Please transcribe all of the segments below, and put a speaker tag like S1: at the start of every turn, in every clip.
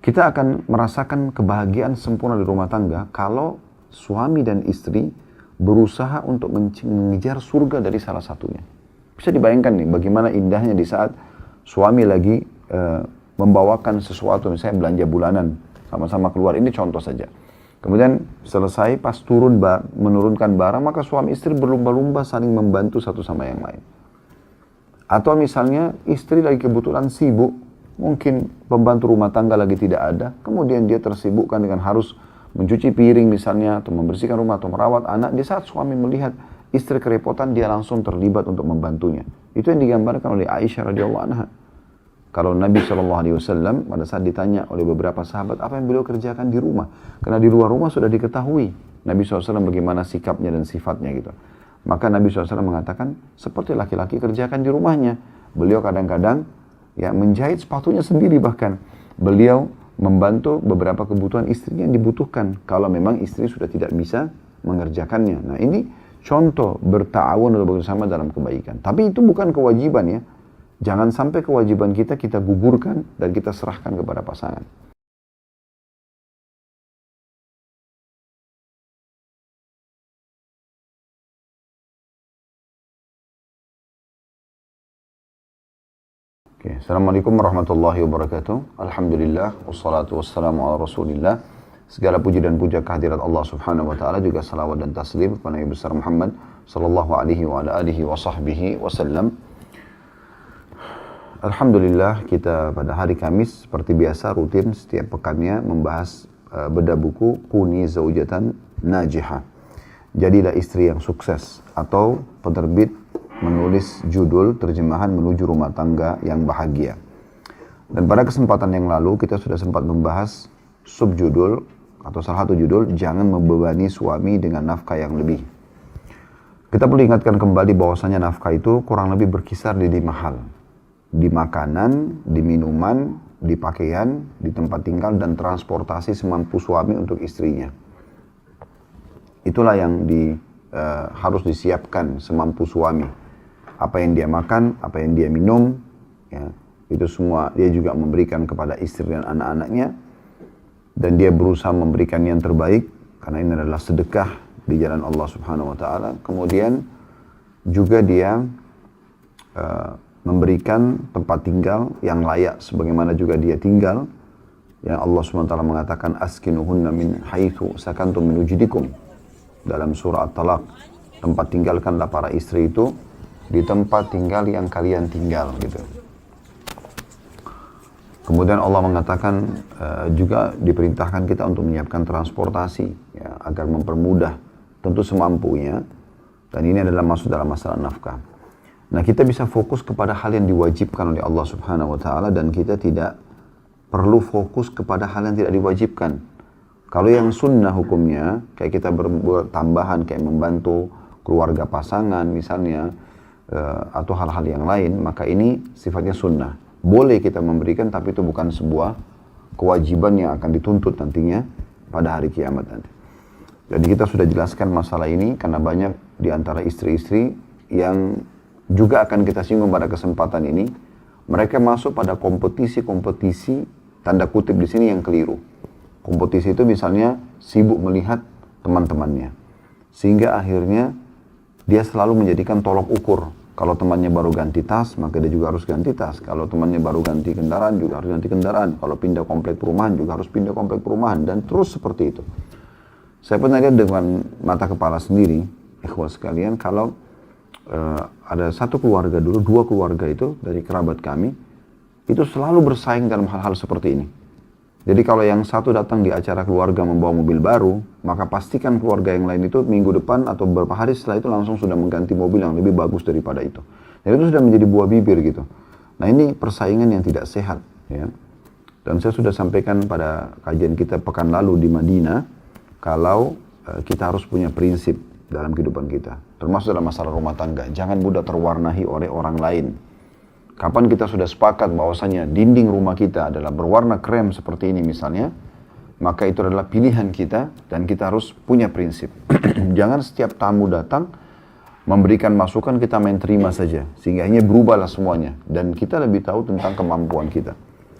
S1: Kita akan merasakan kebahagiaan sempurna di rumah tangga kalau suami dan istri berusaha untuk mengejar surga dari salah satunya. Bisa dibayangkan nih bagaimana indahnya di saat suami lagi membawakan sesuatu, misalnya belanja bulanan, sama-sama keluar. Ini contoh saja. Kemudian selesai, pas menurunkan barang, maka suami istri berlumba-lumba saling membantu satu sama yang lain. Atau misalnya istri lagi kebetulan sibuk, mungkin pembantu rumah tangga lagi tidak ada, kemudian dia tersibukkan dengan harus mencuci piring misalnya, atau membersihkan rumah, atau merawat anak. Di saat suami melihat istri kerepotan, dia langsung terlibat untuk membantunya. Itu yang digambarkan oleh Aisyah radhiyallahu anha. Kalau Nabi SAW pada saat ditanya oleh beberapa sahabat, apa yang beliau kerjakan di rumah? Karena di luar rumah sudah diketahui Nabi SAW bagaimana sikapnya dan sifatnya gitu. Maka Nabi SAW mengatakan, seperti laki-laki kerjakan di rumahnya. Beliau kadang-kadang ya menjahit sepatunya sendiri bahkan. Beliau membantu beberapa kebutuhan istrinya yang dibutuhkan kalau memang istri sudah tidak bisa mengerjakannya. Nah ini contoh berta'awun atau bersama dalam kebaikan. Tapi itu bukan kewajiban ya. Jangan sampai kewajiban kita gugurkan dan kita serahkan kepada pasangan. Oke, Assalamualaikum warahmatullahi wabarakatuh. Alhamdulillah, wassalatu wassalamu ala rasulillah. Segala puji dan puja kehadirat Allah subhanahu wa ta'ala, juga salawat dan taslim kepada Nabi besar Muhammad sallallahu alaihi wa ala alihi wa sahbihi wasallam. Alhamdulillah, kita pada hari Kamis seperti biasa rutin setiap pekannya membahas bedah buku Kuni Zaujatan Najihah. Jadilah istri yang sukses, atau penerbit menulis judul terjemahan menuju rumah tangga yang bahagia. Dan pada kesempatan yang lalu kita sudah sempat membahas subjudul atau salah satu judul, jangan membebani suami dengan nafkah yang lebih. Kita perlu ingatkan kembali bahwasanya nafkah itu kurang lebih berkisar di 5 hal. Di makanan, di minuman, di pakaian, di tempat tinggal, dan transportasi semampu suami untuk istrinya. Itulah yang harus disiapkan semampu suami. Apa yang dia makan, apa yang dia minum, ya, itu semua dia juga memberikan kepada istri dan anak-anaknya. Dan dia berusaha memberikan yang terbaik, karena ini adalah sedekah di jalan Allah subhanahu wa ta'ala. Kemudian juga dia memberikan tempat tinggal yang layak sebagaimana juga dia tinggal. Yang Allah SWT mengatakan askinuhunna min haitsu sakantum min wujudikum. Dalam surah At-Talaq, tempat tinggalkanlah para istri itu di tempat tinggal yang kalian tinggal gitu. Kemudian Allah mengatakan juga diperintahkan kita untuk menyiapkan transportasi ya, agar mempermudah, tentu semampunya. Dan ini adalah masuk dalam masalah nafkah. Nah, kita bisa fokus kepada hal yang diwajibkan oleh Allah subhanahu wa ta'ala, dan kita tidak perlu fokus kepada hal yang tidak diwajibkan. Kalau yang sunnah hukumnya, kayak kita berbuat tambahan, kayak membantu keluarga pasangan misalnya, atau hal-hal yang lain, maka ini sifatnya sunnah. Boleh kita memberikan, tapi itu bukan sebuah kewajiban yang akan dituntut nantinya pada hari kiamat nanti. Jadi kita sudah jelaskan masalah ini, karena banyak di antara istri-istri yang juga akan kita singgung pada kesempatan ini, mereka masuk pada kompetisi-kompetisi tanda kutip di sini yang keliru. Kompetisi itu misalnya sibuk melihat teman-temannya, sehingga akhirnya dia selalu menjadikan tolok ukur. Kalau temannya baru ganti tas, maka dia juga harus ganti tas. Kalau temannya baru ganti kendaraan, juga harus ganti kendaraan. Kalau pindah komplek perumahan, juga harus pindah komplek perumahan, dan terus seperti itu. Saya pernah lihat dengan mata kepala sendiri, ikhwah sekalian, kalau ada satu keluarga dulu, 2 keluarga itu dari kerabat kami, itu selalu bersaing dalam hal-hal seperti ini. Jadi kalau yang satu datang di acara keluarga membawa mobil baru, maka pastikan keluarga yang lain itu minggu depan atau beberapa hari setelah itu langsung sudah mengganti mobil yang lebih bagus daripada itu. Dan itu sudah menjadi buah bibir gitu. Nah ini persaingan yang tidak sehat ya. Dan saya sudah sampaikan pada kajian kita pekan lalu di Madinah, kalau kita harus punya prinsip dalam kehidupan kita, termasuk dalam masalah rumah tangga. Jangan mudah terwarnai oleh orang lain. Kapan kita sudah sepakat bahwasanya dinding rumah kita adalah berwarna krem seperti ini misalnya, maka itu adalah pilihan kita dan kita harus punya prinsip. Jangan setiap tamu datang memberikan masukan kita main terima saja, sehingga akhirnya berubahlah semuanya dan kita lebih tahu tentang kemampuan kita,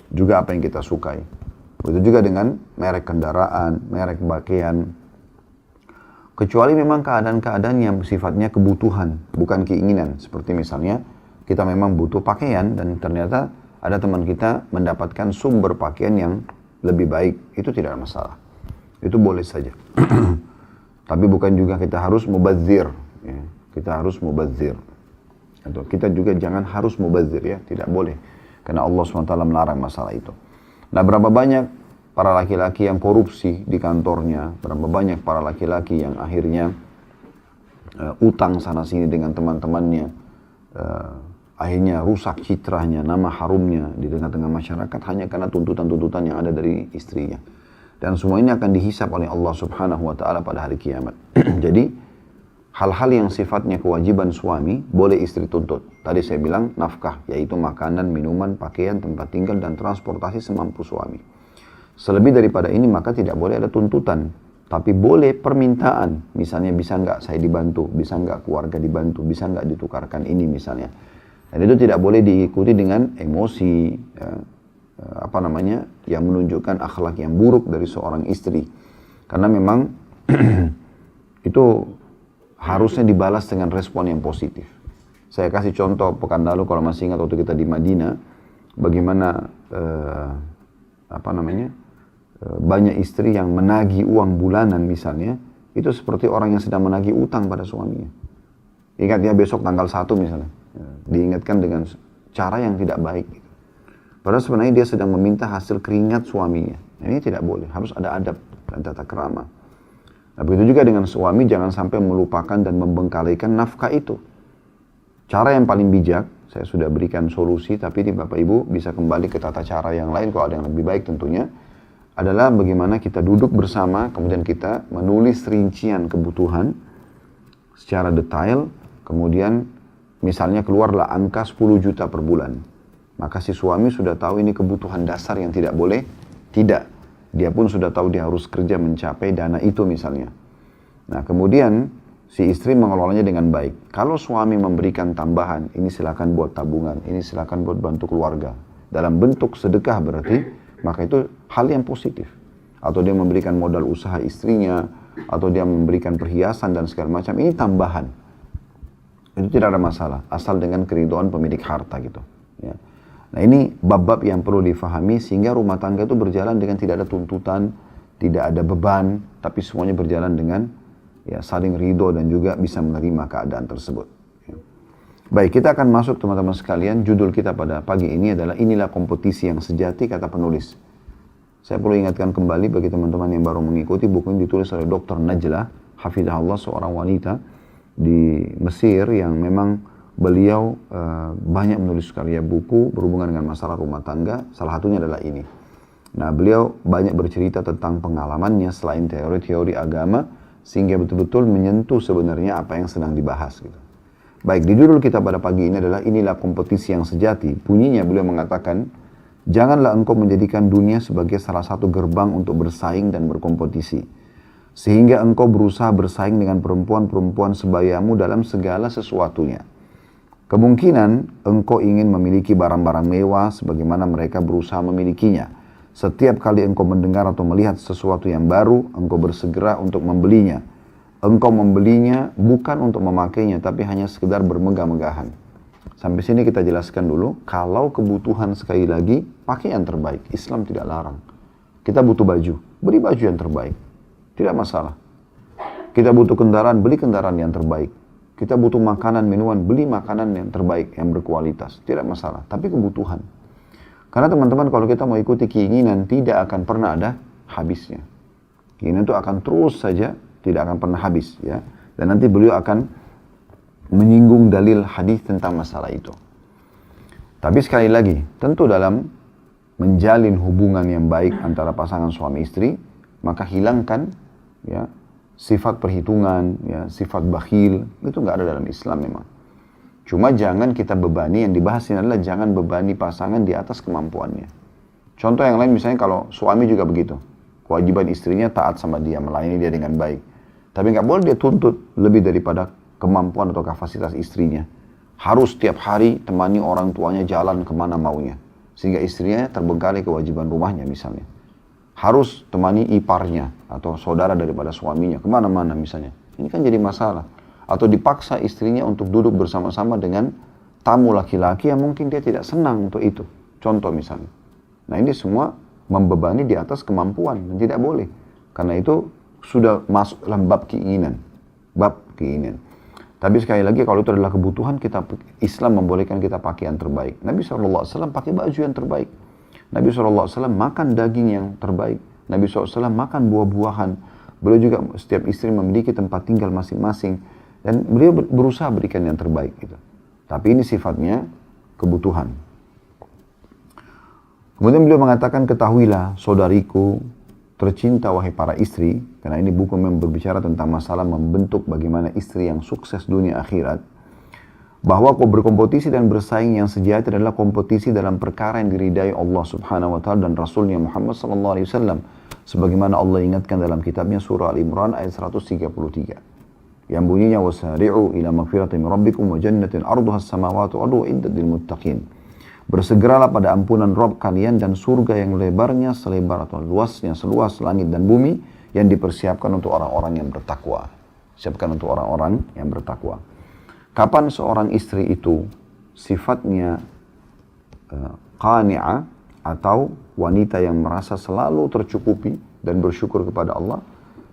S1: juga apa yang kita sukai. Begitu juga dengan merek kendaraan, merek pakaian. Kecuali memang keadaan-keadaan yang sifatnya kebutuhan, bukan keinginan. Seperti misalnya kita memang butuh pakaian dan ternyata ada teman kita mendapatkan sumber pakaian yang lebih baik. Itu tidak ada masalah. Itu boleh saja. Tapi bukan juga kita harus mubazir. Ya. Kita harus mubazir. Atau kita juga jangan harus mubazir ya. Tidak boleh. Karena Allah SWT melarang masalah itu. Nah, berapa banyak para laki-laki yang korupsi di kantornya, berapa banyak para laki-laki yang akhirnya utang sana-sini dengan teman-temannya, akhirnya rusak citranya, nama harumnya di tengah-tengah masyarakat hanya karena tuntutan-tuntutan yang ada dari istrinya. Dan semua ini akan dihisap oleh Allah Subhanahu wa Ta'ala pada hari kiamat. Jadi, hal-hal yang sifatnya kewajiban suami, boleh istri tuntut. Tadi saya bilang nafkah, yaitu makanan, minuman, pakaian, tempat tinggal, dan transportasi semampu suami. Selebih daripada ini, maka tidak boleh ada tuntutan. Tapi boleh permintaan. Misalnya, bisa nggak saya dibantu? Bisa nggak keluarga dibantu? Bisa nggak ditukarkan ini misalnya? Dan itu tidak boleh diikuti dengan emosi, ya, yang menunjukkan akhlak yang buruk dari seorang istri. Karena memang itu harusnya dibalas dengan respon yang positif. Saya kasih contoh pekan lalu kalau masih ingat waktu kita di Madinah, bagaimana banyak istri yang menagih uang bulanan misalnya, itu seperti orang yang sedang menagih utang pada suaminya. Ingat ya besok tanggal 1 misalnya, diingatkan dengan cara yang tidak baik. Padahal sebenarnya dia sedang meminta hasil keringat suaminya. Ini tidak boleh, harus ada adab dan tata krama. Nah, begitu juga dengan suami, jangan sampai melupakan dan membengkalikan nafkah itu. Cara yang paling bijak, saya sudah berikan solusi, tapi Bapak Ibu bisa kembali ke tata cara yang lain, kalau ada yang lebih baik tentunya, adalah bagaimana kita duduk bersama, kemudian kita menulis rincian kebutuhan secara detail, kemudian misalnya keluarlah angka 10 juta per bulan. Maka si suami sudah tahu ini kebutuhan dasar yang tidak boleh tidak. Dia pun sudah tahu dia harus kerja mencapai dana itu misalnya. Nah, kemudian si istri mengelolanya dengan baik. Kalau suami memberikan tambahan, ini silakan buat tabungan, ini silakan buat bantu keluarga. Dalam bentuk sedekah berarti, maka itu hal yang positif. Atau dia memberikan modal usaha istrinya, atau dia memberikan perhiasan dan segala macam, ini tambahan. Itu tidak ada masalah, asal dengan keridhaan pemilik harta gitu. Ya. Nah, ini bab-bab yang perlu difahami sehingga rumah tangga itu berjalan dengan tidak ada tuntutan, tidak ada beban, tapi semuanya berjalan dengan ya saling ridho dan juga bisa menerima keadaan tersebut. Ya. Baik, kita akan masuk teman-teman sekalian. Judul kita pada pagi ini adalah inilah kompetisi yang sejati, kata penulis. Saya perlu ingatkan kembali bagi teman-teman yang baru mengikuti, buku ini ditulis oleh Dr. Najlah Hafidahullah, seorang wanita di Mesir yang memang beliau banyak menulis karya buku berhubungan dengan masalah rumah tangga, salah satunya adalah ini. Nah, beliau banyak bercerita tentang pengalamannya selain teori-teori agama, sehingga betul-betul menyentuh sebenarnya apa yang sedang dibahas gitu. Baik, di judul kita pada pagi ini adalah inilah kompetisi yang sejati. Bunyinya beliau mengatakan, janganlah engkau menjadikan dunia sebagai salah satu gerbang untuk bersaing dan berkompetisi, sehingga engkau berusaha bersaing dengan perempuan-perempuan sebayamu dalam segala sesuatunya. Kemungkinan engkau ingin memiliki barang-barang mewah sebagaimana mereka berusaha memilikinya. Setiap kali engkau mendengar atau melihat sesuatu yang baru, engkau bersegera untuk membelinya. Engkau membelinya bukan untuk memakainya, tapi hanya sekedar bermegah-megahan. Sampai sini kita jelaskan dulu, kalau kebutuhan sekali lagi, pakai yang terbaik. Islam tidak larang. Kita butuh baju, beli baju yang terbaik. Tidak masalah. Kita butuh kendaraan, beli kendaraan yang terbaik. Kita butuh makanan, minuman, beli makanan yang terbaik, yang berkualitas. Tidak masalah, tapi kebutuhan. Karena teman-teman kalau kita mau ikuti keinginan, tidak akan pernah ada habisnya. Keinginan itu akan terus saja, tidak akan pernah habis. Ya. Dan nanti beliau akan menyinggung dalil hadis tentang masalah itu. Tapi sekali lagi, tentu dalam menjalin hubungan yang baik antara pasangan suami istri, maka hilangkan ya, sifat perhitungan, ya, sifat bakhil, itu nggak ada dalam Islam memang. Cuma jangan kita bebani, yang dibahas ini adalah jangan bebani pasangan di atas kemampuannya. Contoh yang lain misalnya kalau suami juga begitu. Kewajiban istrinya taat sama dia, melayani dia dengan baik. Tapi nggak boleh dia tuntut lebih daripada kemampuan atau kapasitas istrinya. Harus setiap hari temani orang tuanya jalan kemana maunya. Sehingga istrinya terbengkalai kewajiban rumahnya misalnya. harus temani iparnya atau saudara daripada suaminya kemana-mana misalnya. Ini kan jadi masalah. Atau dipaksa istrinya untuk duduk bersama-sama dengan tamu laki-laki yang mungkin dia tidak senang untuk itu. Contoh misalnya. Nah ini semua membebani di atas kemampuan dan tidak boleh. Karena itu sudah masuk dalam bab keinginan. Bab keinginan. Tapi sekali lagi kalau itu adalah kebutuhan, Islam membolehkan kita pakai yang terbaik. Nabi SAW pakai baju yang terbaik. Nabi SAW makan daging yang terbaik. Nabi SAW makan buah-buahan. Beliau juga setiap istri memiliki tempat tinggal masing-masing. Dan beliau berusaha berikan yang terbaik. Gitu. Tapi ini sifatnya kebutuhan. Kemudian beliau mengatakan, ketahuilah saudariku tercinta wahai para istri. Karena ini buku yang berbicara tentang masalah membentuk bagaimana istri yang sukses dunia akhirat. Bahwa kau berkompetisi dan bersaing yang sejati adalah kompetisi dalam perkara yang diridai Allah subhanahu wa ta'ala dan Rasulnya Muhammad sallallahu alaihi wasallam. Sebagaimana Allah ingatkan dalam kitabnya surah Al-Imran ayat 133. Yang bunyinya, wasari'u ila magfiratin min rabbikum wa jannatin arduha as-samawati wal ardu uiddat lil muttaqin. Bersegeralah pada ampunan Rabb kalian dan surga yang lebarnya selebar atau luasnya seluas langit dan bumi yang dipersiapkan untuk orang-orang yang bertakwa. Siapkan untuk orang-orang yang bertakwa. Kapan seorang istri itu sifatnya qani'ah atau wanita yang merasa selalu tercukupi dan bersyukur kepada Allah,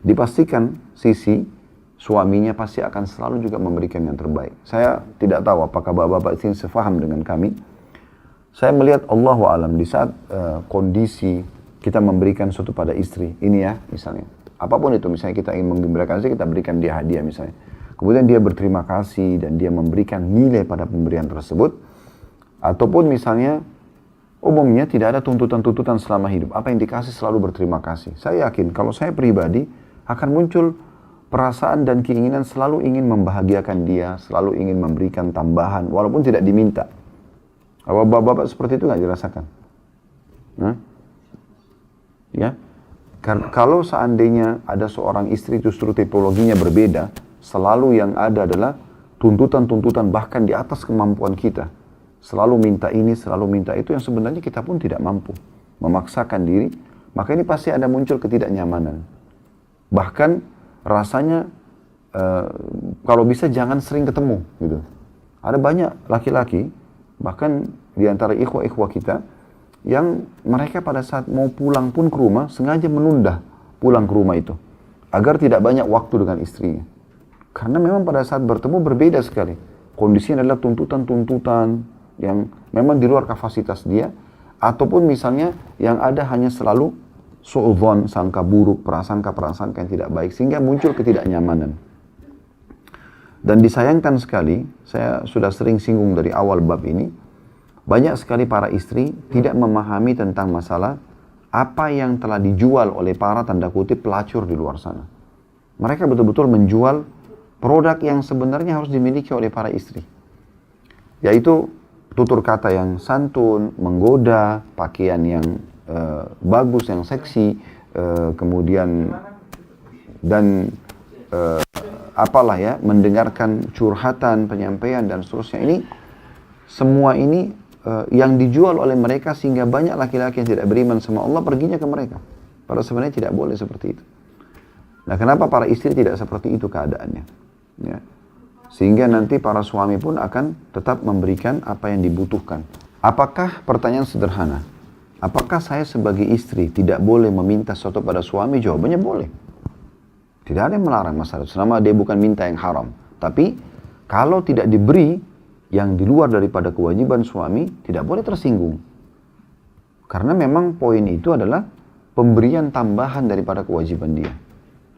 S1: dipastikan sisi suaminya pasti akan selalu juga memberikan yang terbaik. Saya tidak tahu apakah bapak-bapak ini sefaham dengan kami. Saya melihat Allah wa'alam di saat kondisi kita memberikan sesuatu pada istri, ini ya misalnya, apapun itu, misalnya kita ingin menggembirakan istri, kita berikan dia hadiah misalnya. Kemudian dia berterima kasih dan dia memberikan nilai pada pemberian tersebut. Ataupun misalnya, umumnya tidak ada tuntutan-tuntutan selama hidup. Apa yang dikasih selalu berterima kasih. Saya yakin kalau saya pribadi akan muncul perasaan dan keinginan selalu ingin membahagiakan dia, selalu ingin memberikan tambahan, walaupun tidak diminta. Bapak-bapak seperti itu nggak dirasakan? Nah? Ya? Kalau seandainya ada seorang istri justru tipologinya berbeda, selalu yang ada adalah tuntutan-tuntutan bahkan di atas kemampuan kita. Selalu minta ini, selalu minta itu yang sebenarnya kita pun tidak mampu. Memaksakan diri, maka ini pasti ada muncul ketidaknyamanan. Bahkan rasanya kalau bisa jangan sering ketemu gitu. Ada banyak laki-laki bahkan di antara ikhwah-ikhwah kita yang mereka pada saat mau pulang pun ke rumah sengaja menunda pulang ke rumah itu agar tidak banyak waktu dengan istrinya. Karena memang pada saat bertemu berbeda sekali. Kondisinya adalah tuntutan-tuntutan yang memang di luar kapasitas dia, ataupun misalnya yang ada hanya selalu su'udzon, sangka buruk, prasangka-prasangka yang tidak baik, sehingga muncul ketidaknyamanan. Dan disayangkan sekali, saya sudah sering singgung dari awal bab ini, banyak sekali para istri tidak memahami tentang masalah apa yang telah dijual oleh para tanda kutip pelacur di luar sana. Mereka betul-betul menjual produk yang sebenarnya harus dimiliki oleh para istri. Yaitu tutur kata yang santun, menggoda, pakaian yang bagus, yang seksi, kemudian dan apalah ya, mendengarkan curhatan, penyampaian dan seterusnya. Ini semua ini yang dijual oleh mereka sehingga banyak laki-laki yang tidak beriman sama Allah perginya ke mereka. Padahal sebenarnya tidak boleh seperti itu. Nah, kenapa para istri tidak seperti itu keadaannya? Ya. Sehingga nanti para suami pun akan tetap memberikan apa yang dibutuhkan. Apakah, pertanyaan sederhana, apakah saya sebagai istri tidak boleh meminta sesuatu pada suami? Jawabannya boleh. Tidak ada yang melarang masalah, selama dia bukan minta yang haram. Tapi kalau tidak diberi yang di luar daripada kewajiban suami, tidak boleh tersinggung. Karena memang poin itu adalah pemberian tambahan daripada kewajiban dia.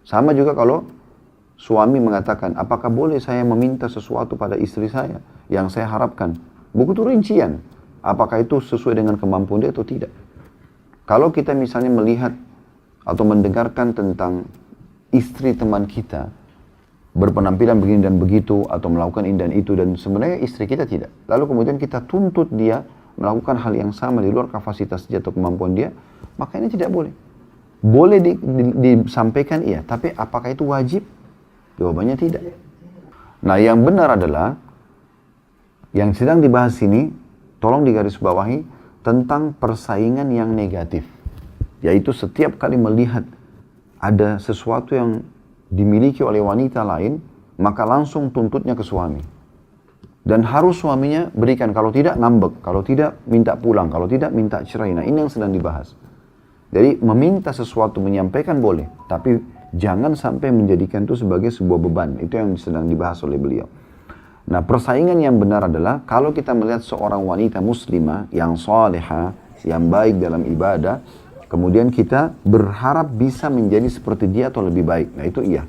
S1: Sama juga kalau suami mengatakan, apakah boleh saya meminta sesuatu pada istri saya yang saya harapkan? Begitu rincian. Apakah itu sesuai dengan kemampuan dia atau tidak? Kalau kita misalnya melihat atau mendengarkan tentang istri teman kita berpenampilan begini dan begitu atau melakukan ini dan itu dan sebenarnya istri kita tidak. Lalu kemudian kita tuntut dia melakukan hal yang sama di luar kapasitas dia atau kemampuan dia, maka ini tidak boleh. Boleh disampaikan iya, tapi apakah itu wajib? Jawabannya tidak. Nah, yang benar adalah yang sedang dibahas ini, tolong digarisbawahi tentang persaingan yang negatif. Yaitu setiap kali melihat ada sesuatu yang dimiliki oleh wanita lain, maka langsung tuntutnya ke suami. Dan harus suaminya berikan, kalau tidak ngambek, kalau tidak minta pulang, kalau tidak minta cerai. Nah ini yang sedang dibahas. Jadi meminta sesuatu, menyampaikan boleh, tapi jangan sampai menjadikan itu sebagai sebuah beban. Itu yang sedang dibahas oleh beliau. Nah persaingan yang benar adalah kalau kita melihat seorang wanita muslimah yang salihah, yang baik dalam ibadah, kemudian kita berharap bisa menjadi seperti dia atau lebih baik. Nah itu iya.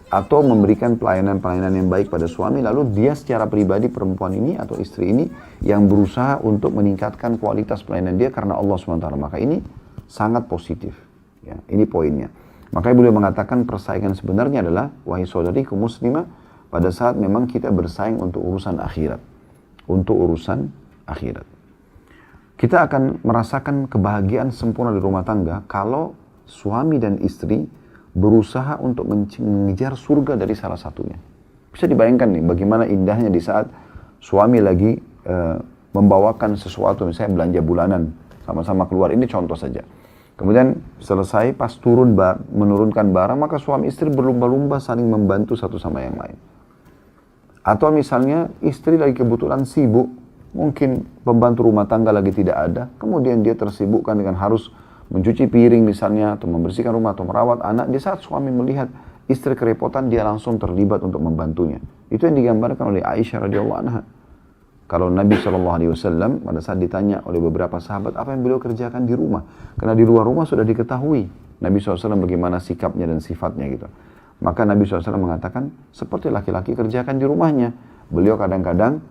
S1: Atau memberikan pelayanan-pelayanan yang baik pada suami, lalu dia secara pribadi perempuan ini atau istri ini yang berusaha untuk meningkatkan kualitas pelayanan dia karena Allah SWT. Maka ini sangat positif. Ya, ini poinnya. Makanya beliau mengatakan persaingan sebenarnya adalah, wahai saudariku muslimah, pada saat memang kita bersaing untuk urusan akhirat. Untuk urusan akhirat. Kita akan merasakan kebahagiaan sempurna di rumah tangga kalau suami dan istri berusaha untuk mengejar surga dari salah satunya. Bisa dibayangkan nih bagaimana indahnya di saat suami lagi membawakan sesuatu, misalnya belanja bulanan, sama-sama keluar, ini contoh saja. Kemudian selesai pas menurunkan barang, maka suami istri berlumba-lumba saling membantu satu sama yang lain. Atau misalnya istri lagi kebetulan sibuk, mungkin pembantu rumah tangga lagi tidak ada, kemudian dia tersibukkan dengan harus mencuci piring misalnya, atau membersihkan rumah, atau merawat anak. Di saat suami melihat istri kerepotan, dia langsung terlibat untuk membantunya. Itu yang digambarkan oleh Aisyah radhiyallahu anha. Kalau Nabi SAW pada saat ditanya oleh beberapa sahabat, apa yang beliau kerjakan di rumah? Karena di luar rumah sudah diketahui Nabi SAW bagaimana sikapnya dan sifatnya gitu. Maka Nabi SAW mengatakan, seperti laki-laki kerjakan di rumahnya. Beliau kadang-kadang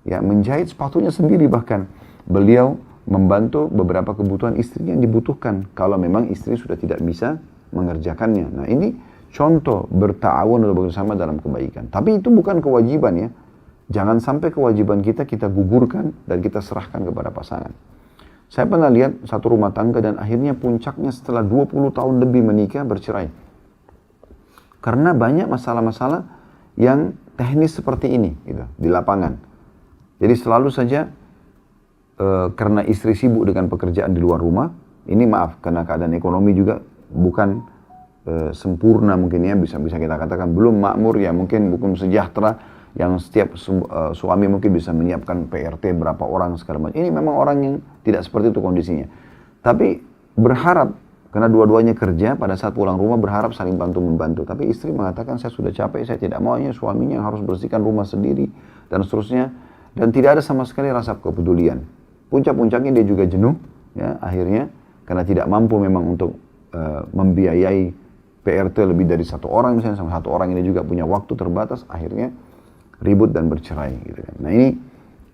S1: ya menjahit sepatunya sendiri, bahkan beliau membantu beberapa kebutuhan istrinya yang dibutuhkan kalau memang istri sudah tidak bisa mengerjakannya. Nah ini contoh berta'awun atau bersama dalam kebaikan. Tapi itu bukan kewajiban ya. Jangan sampai kewajiban kita gugurkan dan kita serahkan kepada pasangan. Saya pernah lihat satu rumah tangga dan akhirnya puncaknya setelah 20 tahun lebih menikah bercerai. Karena banyak masalah-masalah yang teknis seperti ini gitu, di lapangan. Jadi selalu saja karena istri sibuk dengan pekerjaan di luar rumah, ini maaf karena keadaan ekonomi juga bukan sempurna mungkin ya, bisa kita katakan belum makmur ya, mungkin bukan sejahtera yang setiap suami mungkin bisa menyiapkan PRT berapa orang segala macam. Ini memang orang yang tidak seperti itu kondisinya. Tapi berharap karena dua-duanya kerja, pada saat pulang rumah berharap saling bantu-membantu. Tapi istri mengatakan saya sudah capek, saya tidak maunya suaminya yang harus bersihkan rumah sendiri dan seterusnya, dan tidak ada sama sekali rasa kepedulian. Puncak-puncaknya dia juga jenuh, ya akhirnya karena tidak mampu memang untuk membiayai PRT lebih dari satu orang, misalnya sama satu orang ini juga punya waktu terbatas, akhirnya ribut dan bercerai. Gitu kan. Nah ini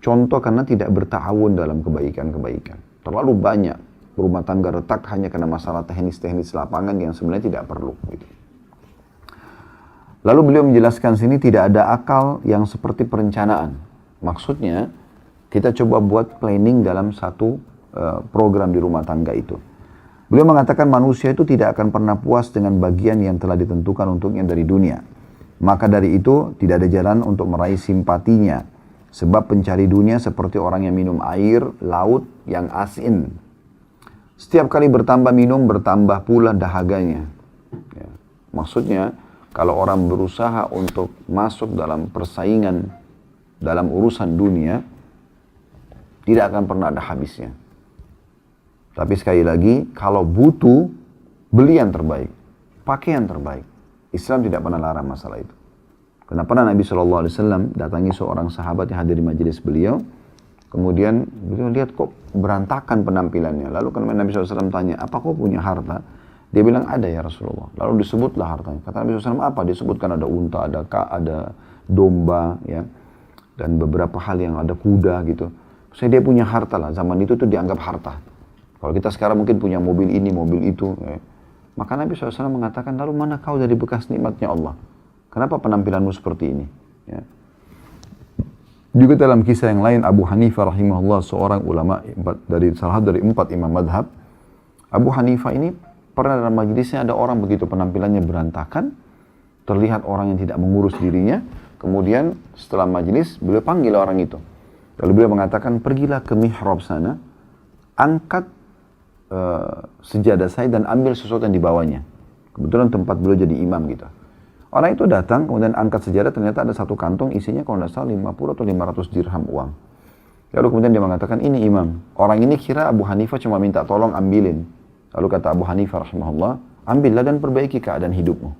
S1: contoh karena tidak berta'awun dalam kebaikan-kebaikan. Terlalu banyak rumah tangga retak hanya karena masalah teknis-teknis lapangan yang sebenarnya tidak perlu. Gitu. Lalu beliau menjelaskan sini tidak ada akal yang seperti perencanaan. Maksudnya kita coba buat planning dalam satu program di rumah tangga itu. Beliau mengatakan manusia itu tidak akan pernah puas dengan bagian yang telah ditentukan untuknya dari dunia. Maka dari itu tidak ada jalan untuk meraih simpatinya. Sebab pencari dunia seperti orang yang minum air laut yang asin. Setiap kali bertambah minum bertambah pula dahaganya. Ya. Maksudnya kalau orang berusaha untuk masuk dalam persaingan dalam urusan dunia, tidak akan pernah ada habisnya. Tapi sekali lagi, kalau butuh, beli yang terbaik, pakai yang terbaik. Islam tidak pernah larang masalah itu. Karena pernah Nabi SAW datangi seorang sahabat yang hadir di majelis beliau, kemudian beliau lihat kok berantakan penampilannya. Lalu kemudian Nabi SAW tanya, apa kau punya harta? Dia bilang, ada ya Rasulullah. Lalu disebutlah hartanya. Kata Nabi SAW, apa? Disebutkan ada unta, ada domba, ya, dan beberapa hal yang ada kuda gitu. Dia punya harta lah, zaman itu tuh dianggap harta. Kalau kita sekarang mungkin punya mobil ini, mobil itu. Ya. Maka Nabi SAW mengatakan, lalu mana kau dari bekas nikmatnya Allah? Kenapa penampilanmu seperti ini? Ya. Juga dalam kisah yang lain, Abu Hanifah rahimahullah, seorang ulama dari salah satu dari 4 imam madhab. Abu Hanifah ini pernah dalam majelisnya ada orang begitu penampilannya berantakan, terlihat orang yang tidak mengurus dirinya. Kemudian setelah majelis, beliau panggil orang itu. Lalu beliau mengatakan, pergilah ke mihrab sana, angkat sejadah saya dan ambil sesuatu yang dibawanya. Kebetulan tempat beliau jadi imam gitu. Orang itu datang, kemudian angkat sejadah, ternyata ada satu kantong isinya kalau tidak salah 50 atau 500 dirham uang. Lalu kemudian dia mengatakan, ini imam. Orang ini kira Abu Hanifah cuma minta tolong ambilin. Lalu kata Abu Hanifah rahimahullah, ambillah dan perbaiki keadaan hidupmu.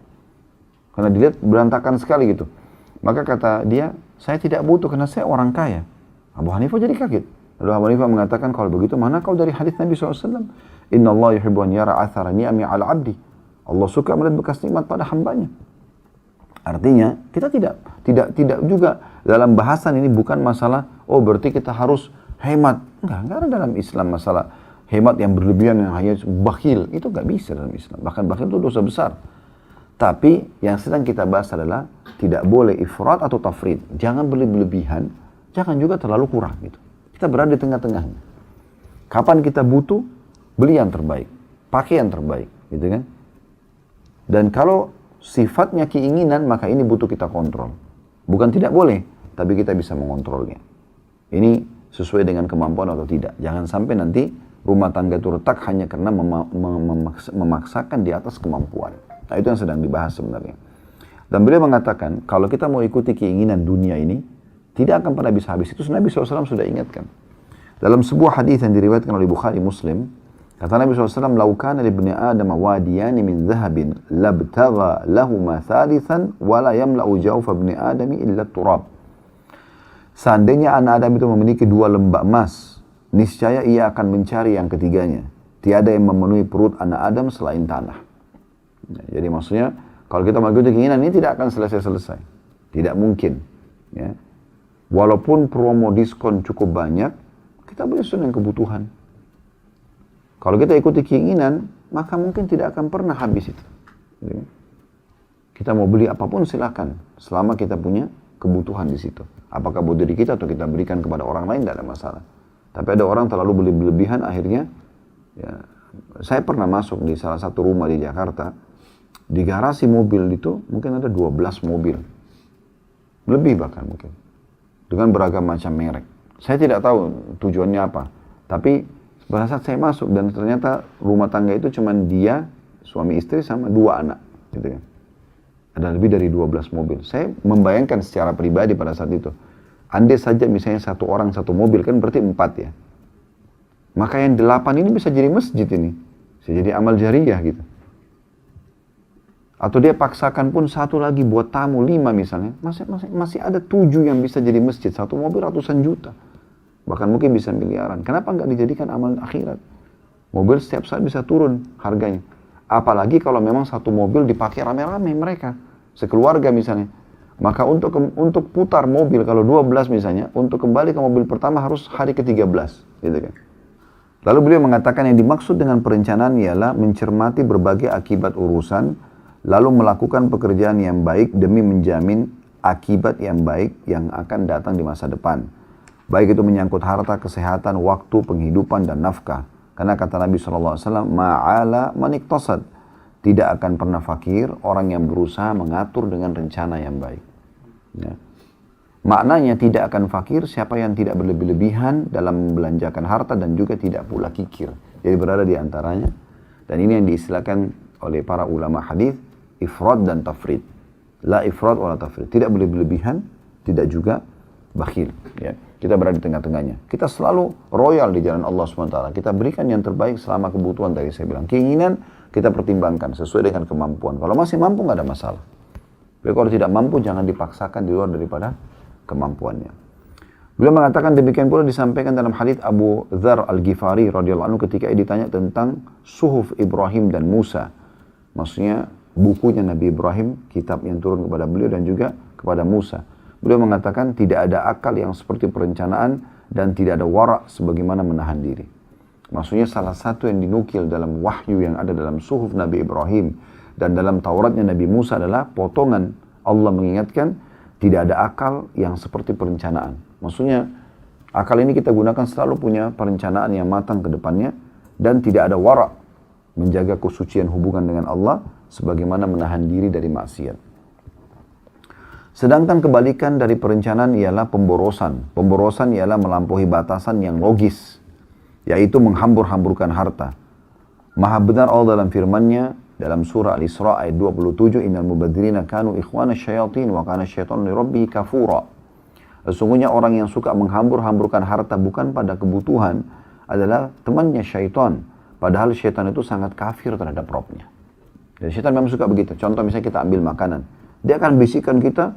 S1: Karena dilihat berantakan sekali gitu. Maka kata dia, saya tidak butuh karena saya orang kaya. Abu Hanifah jadi kaget. Lalu Abu Hanifah mengatakan, kalau begitu mana kau dari hadis Nabi SAW? Inna Allah yuhibbu an yara athara ni'ami ala abdi. Allah suka melihat bekas nikmat pada hambanya. Artinya, kita tidak juga dalam bahasan ini bukan masalah, oh berarti kita harus hemat. Enggak ada dalam Islam masalah hemat yang berlebihan, yang hanya bakhil. Itu enggak bisa dalam Islam. Bahkan bakhil itu dosa besar. Tapi yang sedang kita bahas adalah tidak boleh ifrat atau tafrid. Jangan berlebihan, jangan juga terlalu kurang gitu. Kita berada di tengah-tengahnya. Kapan kita butuh, beli yang terbaik, pakai yang terbaik, gitu kan? Dan kalau sifatnya keinginan, maka ini butuh kita kontrol. Bukan tidak boleh, tapi kita bisa mengontrolnya. Ini sesuai dengan kemampuan atau tidak. Jangan sampai nanti rumah tangga itu retak hanya karena memaksakan di atas kemampuan. Nah itu yang sedang dibahas sebenarnya. Dan beliau mengatakan, kalau kita mau ikuti keinginan dunia ini, tidak akan pernah bisa habis. Itu Nabi SAW sudah ingatkan. Dalam sebuah hadis yang diriwayatkan oleh Bukhari Muslim, kata Nabi SAW, "Lau kana li ibni Adam wadiyani min dhahabin, labtagha lahuma thalithan, wa la yamla'u jawfa ibni Adami illa turab." Seandainya anak Adam itu memiliki 2 lembah emas, niscaya ia akan mencari yang ketiganya. Tiada yang memenuhi perut anak Adam selain tanah. Jadi maksudnya, kalau kita mengikuti keinginan ini tidak akan selesai-selesai. Tidak mungkin. Ya. Walaupun promo diskon cukup banyak, kita boleh sesuai dengan kebutuhan. Kalau kita ikuti keinginan, maka mungkin tidak akan pernah habis itu. Kita mau beli apapun silakan, selama kita punya kebutuhan di situ. Apakah buat diri kita atau kita berikan kepada orang lain, tidak ada masalah. Tapi ada orang terlalu beli berlebihan, akhirnya, ya, saya pernah masuk di salah satu rumah di Jakarta, di garasi mobil itu mungkin ada 12 mobil. Lebih bahkan mungkin. Dengan beragam macam merek. Saya tidak tahu tujuannya apa. Tapi pada saat saya masuk dan ternyata rumah tangga itu cuma dia, suami istri sama 2 anak. Gitu kan. Ada lebih dari 12 mobil. Saya membayangkan secara pribadi pada saat itu. Andai saja misalnya 1 orang 1 mobil kan berarti 4 ya. Maka yang 8 ini bisa jadi masjid ini. Bisa jadi amal jariah gitu. Atau dia paksakan pun 1 lagi buat tamu 5 misalnya. Masih ada 7 yang bisa jadi masjid. 1 mobil ratusan juta. Bahkan mungkin bisa miliaran. Kenapa nggak dijadikan amal akhirat? Mobil setiap saat bisa turun harganya. Apalagi kalau memang 1 mobil dipakai rame-rame mereka. Sekeluarga misalnya. Maka untuk putar mobil kalau 12 misalnya. Untuk kembali ke mobil pertama harus hari ke-13. Gitu kan. Lalu beliau mengatakan yang dimaksud dengan perencanaan ialah mencermati berbagai akibat urusan. Lalu melakukan pekerjaan yang baik demi menjamin akibat yang baik yang akan datang di masa depan. Baik itu menyangkut harta, kesehatan, waktu, penghidupan, dan nafkah. Karena kata Nabi SAW, ma'ala maniktasad. Tidak akan pernah fakir orang yang berusaha mengatur dengan rencana yang baik. Ya. Maknanya tidak akan fakir siapa yang tidak berlebih-lebihan dalam membelanjakan harta dan juga tidak pula kikir. Jadi berada di antaranya. Dan ini yang diistilahkan oleh para ulama hadis ifrat dan tafrid. La ifrat wala tafrid. Tidak berlebihan, tidak juga bakhil. Ya. Kita berada di tengah-tengahnya. Kita selalu royal di jalan Allah SWT. Kita berikan yang terbaik selama kebutuhan tadi saya bilang. Keinginan kita pertimbangkan sesuai dengan kemampuan. Kalau masih mampu nggak ada masalah. Tapi kalau tidak mampu jangan dipaksakan di luar daripada kemampuannya. Beliau mengatakan demikian pula disampaikan dalam hadits Abu Dzar Al-Ghifari radhiyallahu anhu ketika ditanya tentang suhuf Ibrahim dan Musa. Maksudnya bukunya Nabi Ibrahim, kitab yang turun kepada beliau dan juga kepada Musa. Beliau mengatakan tidak ada akal yang seperti perencanaan dan tidak ada wara' sebagaimana menahan diri. Maksudnya salah satu yang dinukil dalam wahyu yang ada dalam suhuf Nabi Ibrahim dan dalam Tauratnya Nabi Musa adalah potongan Allah mengingatkan tidak ada akal yang seperti perencanaan. Maksudnya akal ini kita gunakan selalu punya perencanaan yang matang ke depannya dan tidak ada wara' menjaga kesucian hubungan dengan Allah sebagaimana menahan diri dari maksiat. Sedangkan kebalikan dari perencanaan ialah pemborosan. Pemborosan ialah melampaui batasan yang logis, yaitu menghambur-hamburkan harta. Maha benar Allah dalam firman-Nya dalam surah Al-Isra ayat 27, innal mubadzirina kanu ikhwana syayatin wa kana syaitanu li rabbih kafura. Sesungguhnya orang yang suka menghambur-hamburkan harta bukan pada kebutuhan adalah temannya syaitan. Padahal syaitan itu sangat kafir terhadap Rabb-Nya. Dan syaitan memang suka begitu. Contoh misalnya kita ambil makanan. Dia akan bisikan kita,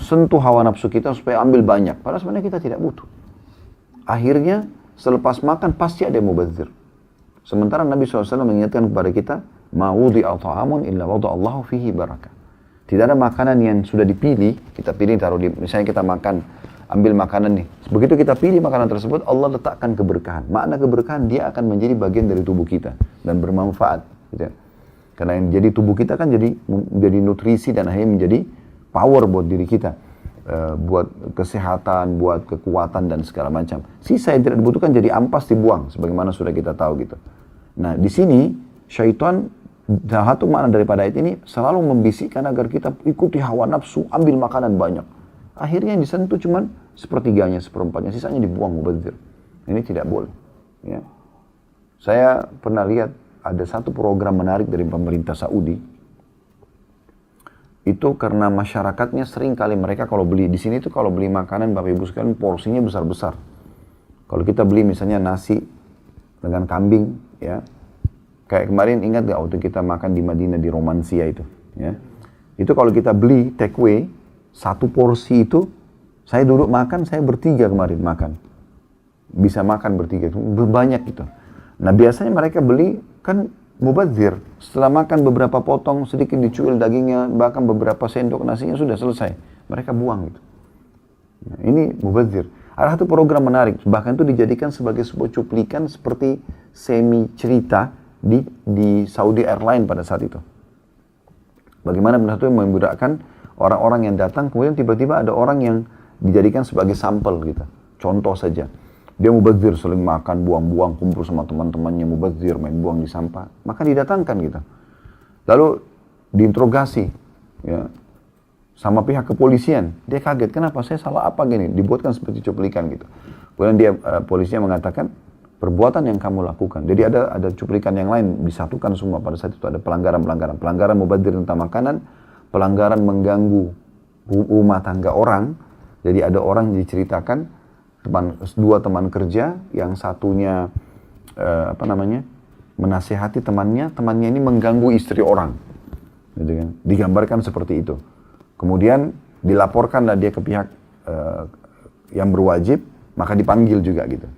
S1: sentuh hawa nafsu kita supaya ambil banyak. Padahal sebenarnya kita tidak butuh. Akhirnya selepas makan pasti ada yang mubadzir. Sementara Nabi SAW mengingatkan kepada kita, ma wudi'a ta'amun illa wada'allahu fihi barakah. Tidak ada makanan yang sudah dipilih, kita pilih taruh di, misalnya kita makan, ambil makanan nih. Begitu kita pilih makanan tersebut, Allah letakkan keberkahan. Makna keberkahan, dia akan menjadi bagian dari tubuh kita dan bermanfaat. Gitu. Karena yang jadi tubuh kita kan jadi nutrisi dan akhirnya menjadi power buat diri kita. Buat kesehatan, buat kekuatan dan segala macam. Sisa yang tidak dibutuhkan jadi ampas dibuang, sebagaimana sudah kita tahu gitu. Nah di sini syaitan, salah satu makna daripada ayat ini selalu membisikkan agar kita ikuti hawa nafsu, ambil makanan banyak. Akhirnya yang disentuh cuman sepertiganya, seperempatnya, sisanya dibuang mubadzir. Ini tidak boleh. Ya. Saya pernah lihat ada satu program menarik dari pemerintah Saudi. Itu karena masyarakatnya sering kali mereka kalau beli di sini tuh kalau beli makanan Bapak Ibu sekalian porsinya besar-besar. Kalau kita beli misalnya nasi dengan kambing, ya, kayak kemarin ingat gak waktu kita makan di Madinah di Romansia itu, ya, itu kalau kita beli take away satu porsi itu, saya duduk makan, saya bertiga kemarin makan, bisa makan bertiga, banyak gitu. Nah biasanya mereka beli kan mubadzir, setelah makan beberapa potong, sedikit dicuil dagingnya, bahkan beberapa sendok nasinya sudah selesai. Mereka buang gitu. Nah, ini mubadzir. Ada satu program menarik, bahkan itu dijadikan sebagai sebuah cuplikan seperti semi cerita di Saudi Airlines pada saat itu. Bagaimana benar itu memudahkan orang-orang yang datang, kemudian tiba-tiba ada orang yang dijadikan sebagai sampel gitu. Contoh saja. Dia mubadzir, sering makan, buang-buang, kumpul sama teman-temannya, mubadzir, main buang di sampah. Maka didatangkan gitu. Lalu diinterogasi ya, sama pihak kepolisian. Dia kaget, kenapa saya salah apa gini? Dibuatkan seperti cuplikan gitu. Kemudian dia polisinya mengatakan, perbuatan yang kamu lakukan. Jadi ada cuplikan yang lain, disatukan semua pada saat itu. Ada pelanggaran-pelanggaran. Pelanggaran mubadzir tentang makanan, pelanggaran mengganggu rumah tangga orang. Jadi ada orang diceritakan, dua teman kerja, yang satunya menasihati temannya ini mengganggu istri orang, gitu kan? Digambarkan seperti itu. Kemudian dilaporkanlah dia ke pihak yang berwajib, maka dipanggil juga gitu.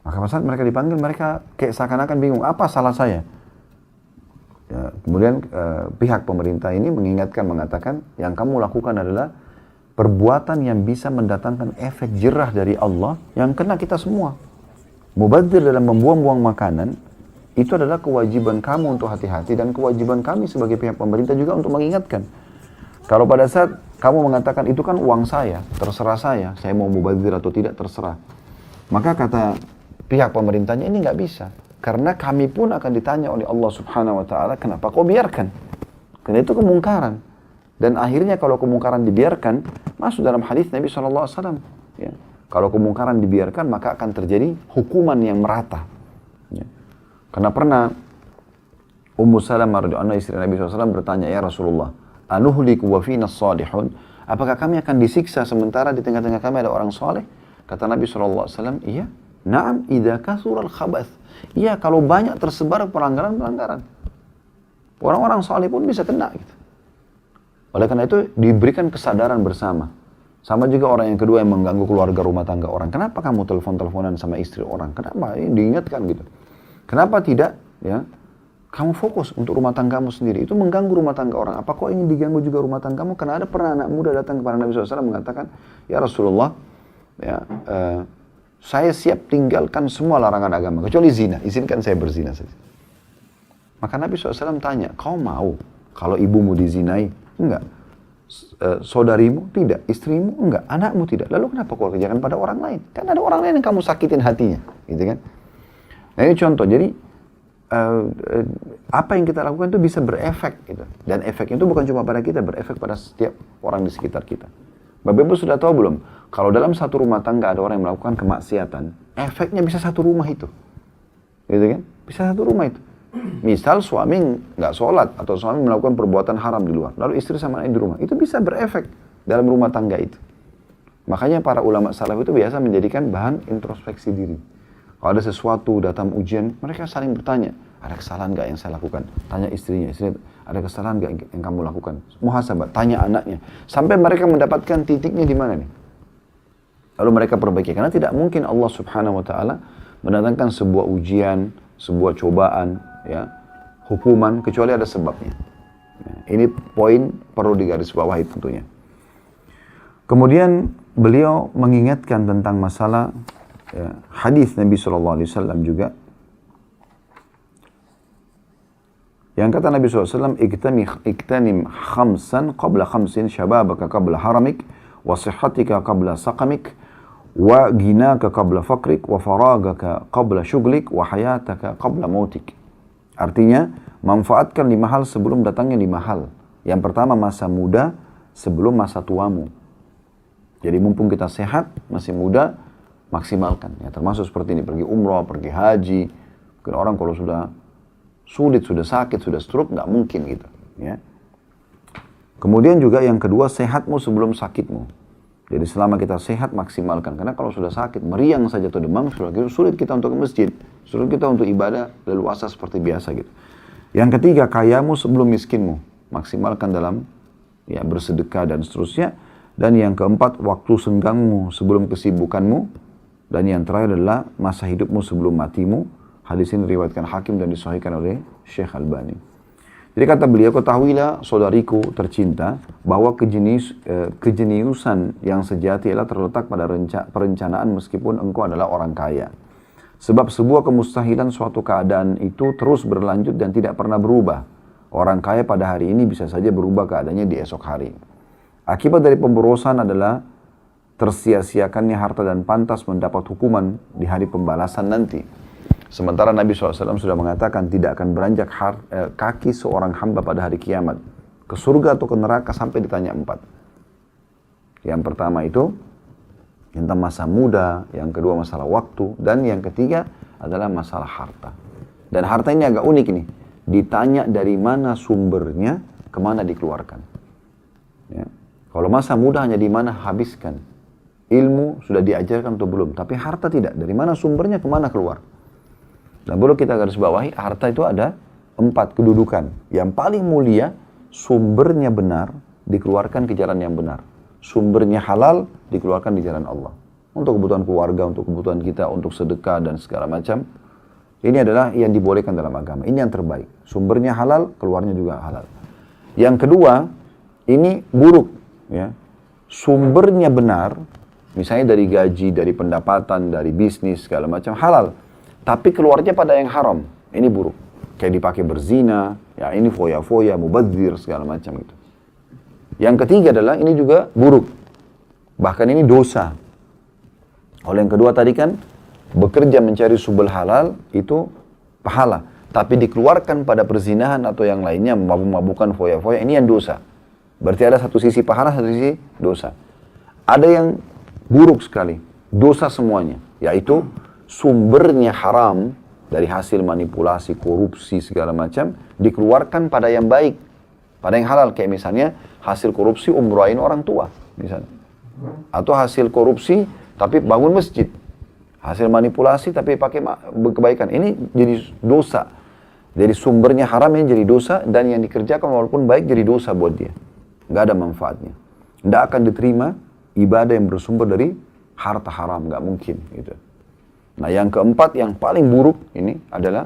S1: Maka saat mereka dipanggil, mereka kayak seakan-akan bingung, apa salah saya? Ya, kemudian pihak pemerintah ini mengatakan, yang kamu lakukan adalah perbuatan yang bisa mendatangkan efek jerah dari Allah yang kena kita semua. Mubadzir dalam membuang-buang makanan, itu adalah kewajiban kamu untuk hati-hati dan kewajiban kami sebagai pihak pemerintah juga untuk mengingatkan. Kalau pada saat kamu mengatakan itu kan uang saya, terserah saya mau mubadzir atau tidak terserah. Maka kata pihak pemerintahnya ini nggak bisa. Karena kami pun akan ditanya oleh Allah Subhanahu wa Ta'ala, kenapa kau biarkan? Karena itu kemungkaran. Dan akhirnya kalau kemungkaran dibiarkan, masuk dalam hadis Nabi SAW. Ya. Kalau kemungkaran dibiarkan, maka akan terjadi hukuman yang merata. Ya. Karena pernah Ummu Salamah radhiyallahu anha, istri Nabi SAW bertanya, ya Rasulullah, anuhliku wa fina salihun? Apakah kami akan disiksa sementara di tengah-tengah kami ada orang saleh? Kata Nabi SAW, iya. Na'am idza kasural khabath. Iya, kalau banyak tersebar pelanggaran-pelanggaran. Orang-orang saleh pun bisa kena gitu. Oleh karena itu diberikan kesadaran bersama. Sama juga orang yang kedua yang mengganggu keluarga rumah tangga orang. Kenapa kamu telepon-teleponan sama istri orang? Kenapa? Ini diingatkan gitu. Kenapa tidak? Ya, kamu fokus untuk rumah tanggamu sendiri. Itu mengganggu rumah tangga orang. Apa kau ingin diganggu juga rumah tanggamu? Karena ada pernah anak muda datang kepada Nabi SAW mengatakan, ya Rasulullah, ya, saya siap tinggalkan semua larangan agama kecuali zina. Izinkan saya berzina saja. Maka Nabi SAW tanya, kau mau kalau ibumu dizinai? Enggak. Saudarimu? Tidak. Istrimu? Enggak. Anakmu? Tidak. Lalu kenapa kau kerjakan pada orang lain? Kan ada orang lain yang kamu sakitin hatinya. Gitu kan? Nah ini contoh. Jadi apa yang kita lakukan itu bisa berefek gitu. Dan efeknya itu bukan cuma pada kita, berefek pada setiap orang di sekitar kita. Bapak Ibu sudah tahu belum? Kalau dalam satu rumah tangga ada orang yang melakukan kemaksiatan, efeknya bisa satu rumah itu. Gitu kan? Bisa satu rumah itu. Misal suami nggak sholat atau suami melakukan perbuatan haram di luar, lalu istri sama anak di rumah, itu bisa berefek dalam rumah tangga itu. Makanya para ulama salaf itu biasa menjadikan bahan introspeksi diri. Kalau ada sesuatu datang ujian, mereka saling bertanya, ada kesalahan nggak yang saya lakukan? Tanya istrinya, ada kesalahan nggak yang kamu lakukan? Muhasabah, tanya anaknya, sampai mereka mendapatkan titiknya di mana nih. Lalu mereka perbaiki, karena tidak mungkin Allah Subhanahu Wa Taala mendatangkan sebuah ujian, sebuah cobaan, ya, hukuman kecuali ada sebabnya. Ini poin perlu digarisbawahi tentunya. Kemudian beliau mengingatkan tentang masalah hadis Nabi SAW juga. Yang kata Nabi SAW, iktanim khamsan qabla khamsin, syababaka qabla haramik, wa sihhatika qabla saqamik, wa ginaka qabla fakrik, wa faragaka qabla syuglik, wa hayataka qabla mautik. Artinya, manfaatkan 5 hal sebelum datangnya 5 hal. Yang pertama, masa muda sebelum masa tuamu. Jadi mumpung kita sehat, masih muda, maksimalkan. Ya, termasuk seperti ini, pergi umrah, pergi haji. Mungkin orang kalau sudah sulit, sudah sakit, sudah stroke, nggak mungkin gitu. Ya. Kemudian juga yang kedua, sehatmu sebelum sakitmu. Jadi selama kita sehat, maksimalkan. Karena kalau sudah sakit, meriang saja atau demam, sulit kita untuk ke masjid. Sulit kita untuk ibadah leluasa seperti biasa gitu. Yang ketiga, kayamu sebelum miskinmu. Maksimalkan dalam ya bersedekah dan seterusnya. Dan yang keempat, waktu senggangmu sebelum kesibukanmu. Dan yang terakhir adalah masa hidupmu sebelum matimu. Hadis ini diriwayatkan Hakim dan disahihkan oleh Syekh Albani. Jadi kata beliau, ketahuilah saudariku tercinta bahwa kejeniusan yang sejati adalah terletak pada perencanaan meskipun engkau adalah orang kaya. Sebab sebuah kemustahilan suatu keadaan itu terus berlanjut dan tidak pernah berubah. Orang kaya pada hari ini bisa saja berubah keadaannya di esok hari. Akibat dari pemborosan adalah tersia-siakannya harta dan pantas mendapat hukuman di hari pembalasan nanti. Sementara Nabi SAW sudah mengatakan tidak akan beranjak kaki seorang hamba pada hari kiamat ke surga atau ke neraka sampai ditanya 4. Yang pertama itu tentang masa muda, yang kedua masalah waktu, dan yang ketiga adalah masalah harta. Dan harta ini agak unik nih, ditanya dari mana sumbernya, kemana dikeluarkan. Ya. Kalau masa muda hanya di mana habiskan, ilmu sudah diajarkan atau belum, tapi harta tidak, dari mana sumbernya, kemana keluar. Dan perlu kita garis bawahi, harta itu ada 4 kedudukan. Yang paling mulia, sumbernya benar, dikeluarkan ke jalan yang benar. Sumbernya halal, dikeluarkan di jalan Allah. Untuk kebutuhan keluarga, untuk kebutuhan kita, untuk sedekah dan segala macam. Ini adalah yang dibolehkan dalam agama. Ini yang terbaik. Sumbernya halal, keluarnya juga halal. Yang kedua, ini buruk. Ya. Sumbernya benar, misalnya dari gaji, dari pendapatan, dari bisnis, segala macam, halal. Tapi keluarnya pada yang haram, ini buruk. Kayak dipakai berzina, ya ini foya-foya, mubadzir, segala macam gitu. Yang ketiga adalah ini juga buruk. Bahkan ini dosa. Oleh yang kedua tadi kan, bekerja mencari sumber halal itu pahala. Tapi dikeluarkan pada perzinahan atau yang lainnya, mabuk-mabukan, foya-foya, ini yang dosa. Berarti ada satu sisi pahala, satu sisi dosa. Ada yang buruk sekali, dosa semuanya, yaitu sumbernya haram dari hasil manipulasi, korupsi, segala macam, dikeluarkan pada yang baik, pada yang halal. Kayak misalnya hasil korupsi umrohin orang tua, misalnya. Atau hasil korupsi tapi bangun masjid. Hasil manipulasi tapi pakai kebaikan. Ini jadi dosa. Jadi sumbernya haram ini jadi dosa, dan yang dikerjakan walaupun baik jadi dosa buat dia. Nggak ada manfaatnya. Nggak akan diterima ibadah yang bersumber dari harta haram, nggak mungkin gitu. Nah yang keempat, yang paling buruk ini adalah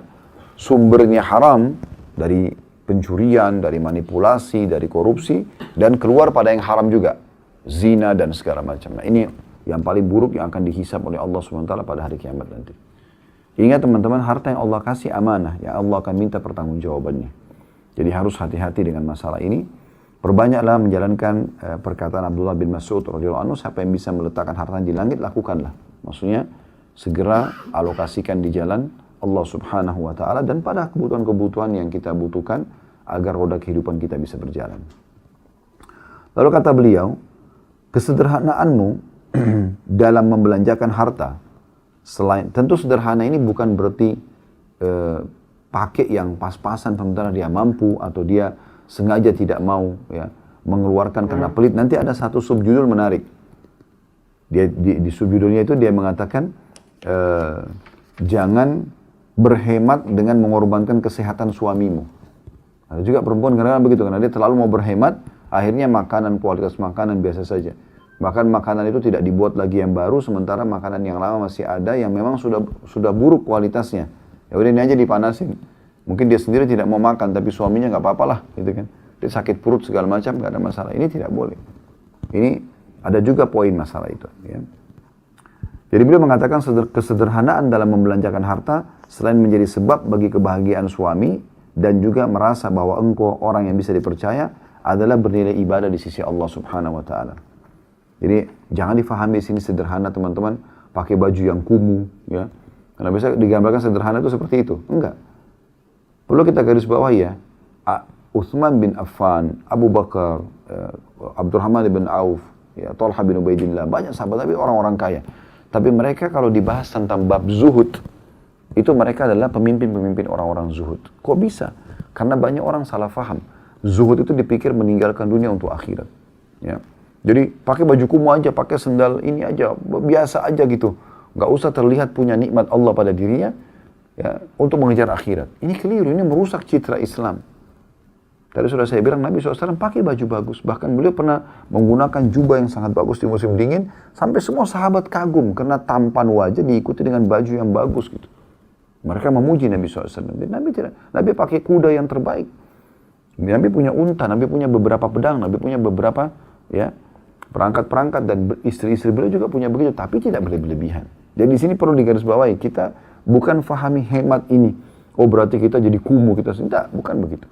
S1: sumbernya haram dari pencurian, dari manipulasi, dari korupsi, dan keluar pada yang haram juga. Zina dan segala macam. Nah ini yang paling buruk yang akan dihisab oleh Allah SWT pada hari kiamat nanti. Ingat teman-teman, harta yang Allah kasih amanah, yang Allah akan minta pertanggungjawabannya. Jadi harus hati-hati dengan masalah ini. Perbanyaklah menjalankan perkataan Abdullah bin Mas'ud radhiyallahu anhu, siapa yang bisa meletakkan hartanya di langit, lakukanlah. Maksudnya, segera alokasikan di jalan Allah Subhanahu wa Ta'ala dan pada kebutuhan-kebutuhan yang kita butuhkan agar roda kehidupan kita bisa berjalan. Lalu kata beliau, kesederhanaanmu dalam membelanjakan harta, selain tentu sederhana ini bukan berarti pakai yang pas-pasan sementara dia mampu, atau dia sengaja tidak mau ya mengeluarkan karena pelit. Nanti ada satu subjudul menarik. Dia di subjudulnya itu dia mengatakan jangan berhemat dengan mengorbankan kesehatan suamimu. Ada juga perempuan kadang-kadang begitu, karena dia terlalu mau berhemat, akhirnya kualitas makanan biasa saja. Bahkan makanan itu tidak dibuat lagi yang baru, sementara makanan yang lama masih ada yang memang sudah buruk kualitasnya. Ya udah ini aja dipanasin. Mungkin dia sendiri tidak mau makan, tapi suaminya nggak apa-apa lah, gitu kan. Dia sakit perut segala macam, nggak ada masalah. Ini tidak boleh. Ini ada juga poin masalah itu. Ya. Jadi beliau mengatakan kesederhanaan dalam membelanjakan harta selain menjadi sebab bagi kebahagiaan suami dan juga merasa bahwa engkau orang yang bisa dipercaya adalah bernilai ibadah di sisi Allah Subhanahu wa taala. Jadi jangan difahami di sini sederhana teman-teman, pakai baju yang kumuh ya. Karena biasa digambarkan sederhana itu seperti itu. Enggak. Perlu kita garis bawahi ya. Utsman bin Affan, Abu Bakar, Abdurrahman bin Auf, ya, Talha bin Ubaidillah, banyak sahabat tapi orang-orang kaya. Tapi mereka kalau dibahas tentang bab zuhud, itu mereka adalah pemimpin-pemimpin orang-orang zuhud. Kok bisa? Karena banyak orang salah faham. Zuhud itu dipikir meninggalkan dunia untuk akhirat. Ya. Jadi pakai baju kumuh aja, pakai sendal ini aja, biasa aja gitu. Nggak usah terlihat punya nikmat Allah pada dirinya ya, untuk mengejar akhirat. Ini keliru, ini merusak citra Islam. Tadi sudah saya bilang Nabi SAW pakai baju bagus. Bahkan beliau pernah menggunakan jubah yang sangat bagus di musim dingin. Sampai semua sahabat kagum karena tampan wajah diikuti dengan baju yang bagus gitu. Mereka memuji Nabi SAW. Dan Nabi pakai kuda yang terbaik. Nabi punya unta, Nabi punya beberapa pedang, Nabi punya beberapa ya perangkat-perangkat, dan istri-istri beliau juga punya begitu, tapi tidak berlebihan. Jadi di sini perlu digarisbawahi, kita bukan fahami hemat ini. Oh berarti kita jadi kumuh, kita tidak, bukan begitu.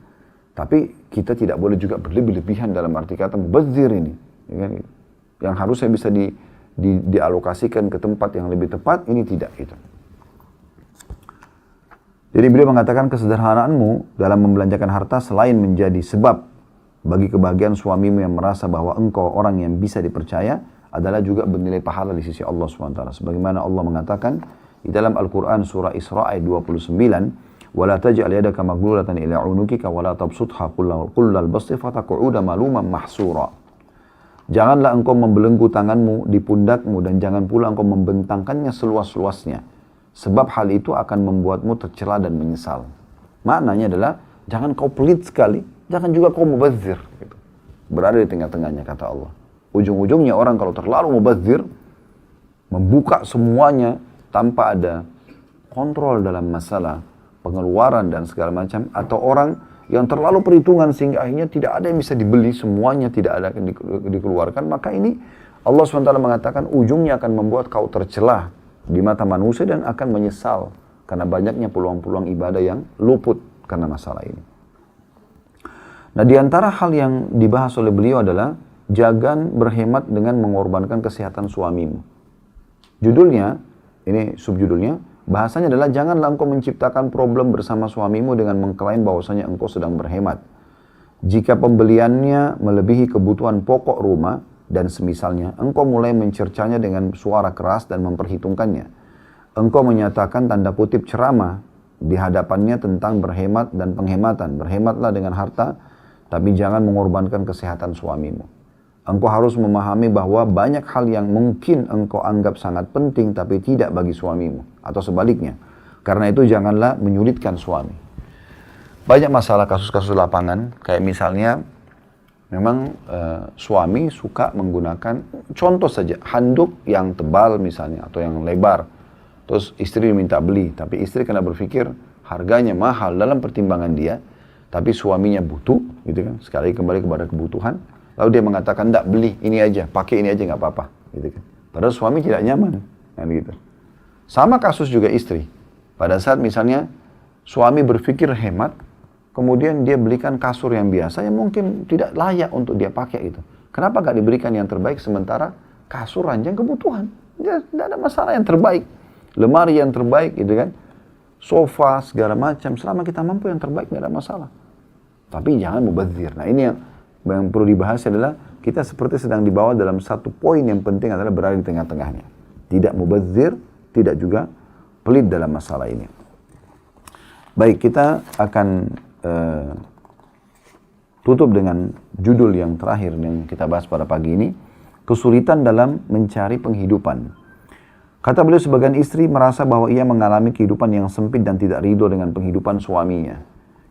S1: Tapi kita tidak boleh juga berlebihan dalam arti kata mubazir ini. Ya kan? Yang harusnya bisa dialokasikan ke tempat yang lebih tepat, ini tidak itu. Jadi beliau mengatakan kesederhanaanmu dalam membelanjakan harta selain menjadi sebab bagi kebahagiaan suamimu yang merasa bahwa engkau orang yang bisa dipercaya adalah juga bernilai pahala di sisi Allah SWT. Sebagaimana Allah mengatakan di dalam Al-Quran surah Isra ayat 29, وَلَا تَجْعَلْ يَدَكَ مَغْلُولَةً إِلَىٰ عُنُقِكَ وَلَا تَبْسُطْهَا كُلَّ الْبَسْطِ فَتَقْعُدَ مَلُومًا مَحْسُورًا. Janganlah engkau membelenggu tanganmu di pundakmu dan jangan pula engkau membentangkannya seluas-luasnya. Sebab hal itu akan membuatmu tercela dan menyesal. Maknanya adalah jangan kau pelit sekali, jangan juga kau mubazir. Gitu. Berada di tengah-tengahnya kata Allah. Ujung-ujungnya orang kalau terlalu mubazir, membuka semuanya tanpa ada kontrol dalam masalah pengeluaran dan segala macam, atau orang yang terlalu perhitungan sehingga akhirnya tidak ada yang bisa dibeli, semuanya tidak ada yang dikeluarkan, maka ini Allah SWT mengatakan ujungnya akan membuat kau tercelah di mata manusia dan akan menyesal karena banyaknya peluang-peluang ibadah yang luput karena masalah ini. Nah, di antara hal yang dibahas oleh beliau adalah jangan berhemat dengan mengorbankan kesehatan suamimu. Judulnya, ini subjudulnya, bahasanya adalah janganlah engkau menciptakan problem bersama suamimu dengan mengklaim bahwasanya engkau sedang berhemat. Jika pembeliannya melebihi kebutuhan pokok rumah dan semisalnya, engkau mulai mencercanya dengan suara keras dan memperhitungkannya. Engkau menyatakan tanda kutip ceramah di hadapannya tentang berhemat dan penghematan. Berhematlah dengan harta, tapi jangan mengorbankan kesehatan suamimu. Engkau harus memahami bahwa banyak hal yang mungkin engkau anggap sangat penting tapi tidak bagi suamimu. Atau sebaliknya. Karena itu janganlah menyulitkan suami. Banyak masalah kasus-kasus lapangan. Kayak misalnya memang suami suka menggunakan, contoh saja, handuk yang tebal misalnya atau yang lebar. Terus istri diminta beli. Tapi istri kena berpikir harganya mahal dalam pertimbangan dia. Tapi suaminya butuh. Gitu kan. Sekali kembali kepada kebutuhan. Lalu dia mengatakan, enggak, beli ini aja, pakai ini aja, nggak apa-apa. Gitu kan. Padahal suami tidak nyaman. Kan gitu. Sama kasus juga istri. Pada saat misalnya suami berpikir hemat, kemudian dia belikan kasur yang biasa yang mungkin tidak layak untuk dia pakai itu. Kenapa nggak diberikan yang terbaik sementara kasur ranjang kebutuhan? Tidak ada masalah yang terbaik. Lemari yang terbaik gitu kan. Sofa segala macam, selama kita mampu yang terbaik nggak ada masalah. Tapi jangan mubazir. Nah ini yang perlu dibahas adalah kita seperti sedang dibawa dalam satu poin yang penting adalah berada di tengah-tengahnya. Tidak mubazir, tidak juga pelit dalam masalah ini. Baik, kita akan tutup dengan judul yang terakhir yang kita bahas pada pagi ini, kesulitan dalam mencari penghidupan. Kata beliau, sebagian istri merasa bahwa ia mengalami kehidupan yang sempit dan tidak ridho dengan penghidupan suaminya.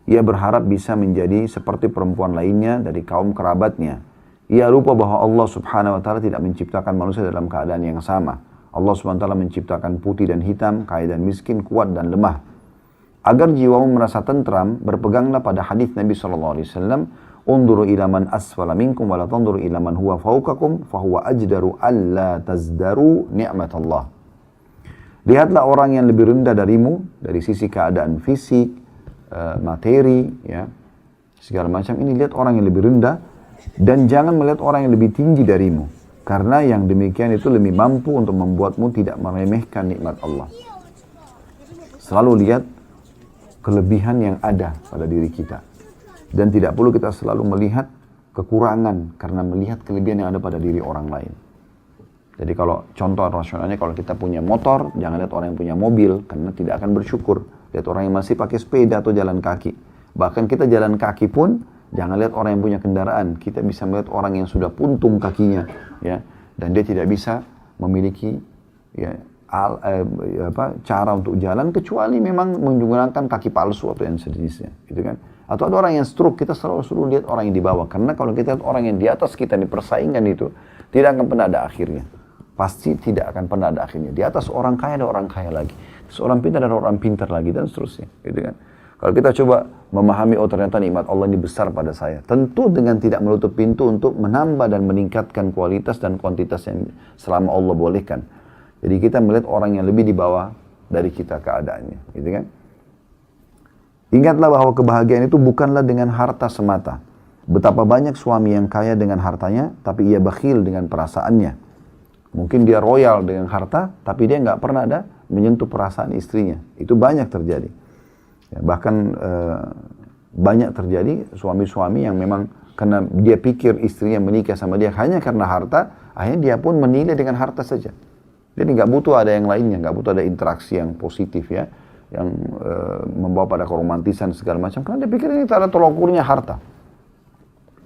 S1: Ia berharap bisa menjadi seperti perempuan lainnya dari kaum kerabatnya. Ia lupa bahwa Allah subhanahu wa ta'ala tidak menciptakan manusia dalam keadaan yang sama. Allah subhanahu wa ta'ala menciptakan putih dan hitam, kaya dan miskin, kuat dan lemah. Agar jiwamu merasa tentram, berpeganglah pada hadis Nabi SAW, "Unduru ila man asfala minkum wa la tanduru ila man huwa fawqakum, fahuwa ajdaru alla tazdaru ni'matallah." Lihatlah orang yang lebih rendah darimu dari sisi keadaan fisik, materi, ya, segala macam. Ini lihat orang yang lebih rendah dan jangan melihat orang yang lebih tinggi darimu, karena yang demikian itu lebih mampu untuk membuatmu tidak meremehkan nikmat Allah. Selalu lihat kelebihan yang ada pada diri kita. Dan tidak perlu kita selalu melihat kekurangan karena melihat kelebihan yang ada pada diri orang lain. Jadi kalau contoh rasionalnya, kalau kita punya motor, jangan lihat orang yang punya mobil karena tidak akan bersyukur. Lihat orang yang masih pakai sepeda atau jalan kaki. Bahkan kita jalan kaki pun, jangan lihat orang yang punya kendaraan. Kita bisa melihat orang yang sudah puntung kakinya, ya, dan dia tidak bisa memiliki, ya, cara untuk jalan kecuali memang menggunakan kaki palsu atau yang sejenisnya, gitu kan? Atau ada orang yang stroke, kita selalu suruh lihat orang yang di bawah, karena kalau kita lihat orang yang di atas kita dipersaingkan itu tidak akan pernah ada akhirnya, pasti tidak akan pernah ada akhirnya. Di atas orang kaya ada orang kaya lagi, seorang pintar ada orang pintar lagi, dan seterusnya, gitu kan? Kalau kita coba memahami, oh ternyata nikmat Allah ini besar pada saya, tentu dengan tidak menutup pintu untuk menambah dan meningkatkan kualitas dan kuantitas yang selama Allah bolehkan. Jadi kita melihat orang yang lebih di bawah dari kita keadaannya, gitu kan? Ingatlah bahwa kebahagiaan itu bukanlah dengan harta semata. Betapa banyak suami yang kaya dengan hartanya, tapi ia bakhil dengan perasaannya. Mungkin dia royal dengan harta, tapi dia nggak pernah ada menyentuh perasaan istrinya. Itu banyak terjadi. Ya, bahkan banyak terjadi suami-suami yang memang karena dia pikir istrinya menikah sama dia hanya karena harta, akhirnya dia pun menilai dengan harta saja. Jadi nggak butuh ada yang lainnya, nggak butuh ada interaksi yang positif, ya, yang membawa pada keromantisan segala macam. Karena dia pikir ini tak ada tolak ukurnya harta.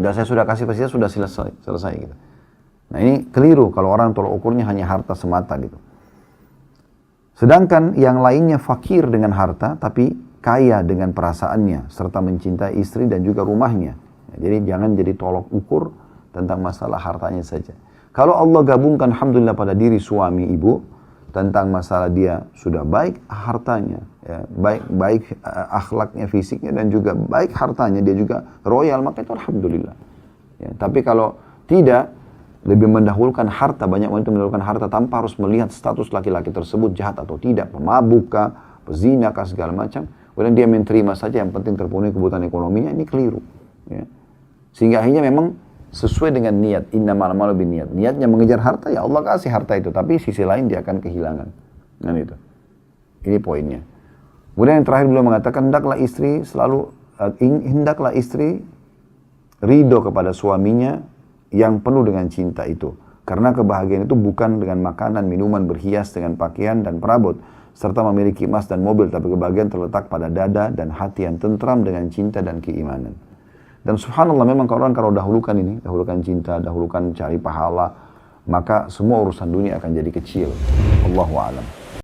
S1: Dan saya sudah kasih pasti sudah selesai gitu. Nah ini keliru kalau orang tolak ukurnya hanya harta semata gitu. Sedangkan yang lainnya fakir dengan harta tapi kaya dengan perasaannya serta mencintai istri dan juga rumahnya. Jadi jangan jadi tolak ukur tentang masalah hartanya saja. Kalau Allah gabungkan alhamdulillah pada diri suami ibu tentang masalah dia sudah baik hartanya, ya, baik akhlaknya, fisiknya, dan juga baik hartanya, dia juga royal, maka itu alhamdulillah. Ya, tapi kalau tidak, lebih mendahulukan harta, banyak wanita mendahulukan harta tanpa harus melihat status laki-laki tersebut jahat atau tidak, pemabuk kah, pezina kah, segala macam. Kemudian dia menerima saja, yang penting terpenuhi kebutuhan ekonominya, ini keliru. Ya. Sehingga akhirnya memang sesuai dengan niat, innamal a'malu binniyat. Niatnya mengejar harta, ya Allah kasih harta itu, tapi sisi lain dia akan kehilangan. Nah itu. Ini poinnya. Kemudian yang terakhir beliau mengatakan, hendaklah istri ridho kepada suaminya yang penuh dengan cinta itu. Karena kebahagiaan itu bukan dengan makanan, minuman, berhias dengan pakaian dan perabot, serta memiliki emas dan mobil, tapi kebahagiaan terletak pada dada dan hati yang tentram dengan cinta dan keimanan. Dan subhanallah memang kalau dahulukan ini, dahulukan cinta, dahulukan cari pahala, maka semua urusan dunia akan jadi kecil. Allahu a'lam.